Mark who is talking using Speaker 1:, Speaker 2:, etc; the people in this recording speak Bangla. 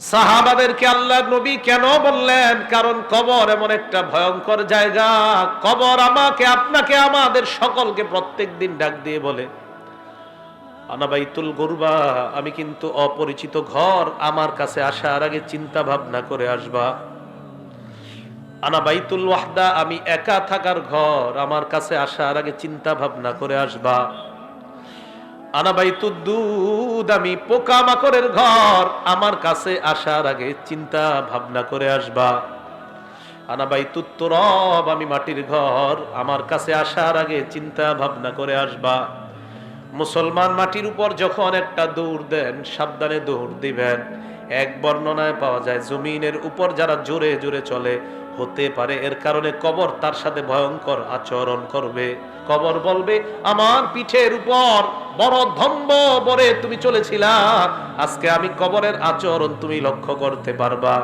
Speaker 1: সাহাবাদেরকে আল্লাহ নবী কেন বললেন? কারণ কবর এমন একটা ভয়ঙ্কর জায়গা। কবর আমাকে, আপনাকে, আমাদের সকলকে প্রত্যেকদিন ডাক দিয়ে বলে, আনা বাইতুল গুরবা, আমি কিন্তু অপরিচিত ঘর, আমার কাছে আসার আগে চিন্তা ভাবনা করে আসবা। আনা বাইতুল ওয়াহদা, আমি একা থাকার ঘর, আমার কাছে আসার আগে চিন্তা ভাবনা করে আসবা। আনা বাইতুদ্দুদ, আমি পোকা মাকড়ের ঘর, আমার কাছে আসার আগে চিন্তা ভাবনা করে আসবা। আনা বাইতুত তুরাব, আমি মাটির ঘর, আমার কাছে আসার আগে চিন্তা ভাবনা করে আসবা। মুসলমান মাটির উপর যখন একটা দৌড় দেন, সাবধানে দৌড় দিবেন। এক বর্ণনায় পাওয়া যায়, জমিনের উপর যারা জোরে জোরে চলে, হতে পারে এর কারণে কবর তার সাথে ভয়ঙ্কর আচরণ করবে। কবর বলবে, আমার পিঠের উপর বড় ধম্ব বরে তুমি চলেছিলা, আজকে আমি কবরের আচরণ তুমি লক্ষ্য করতে পারবা।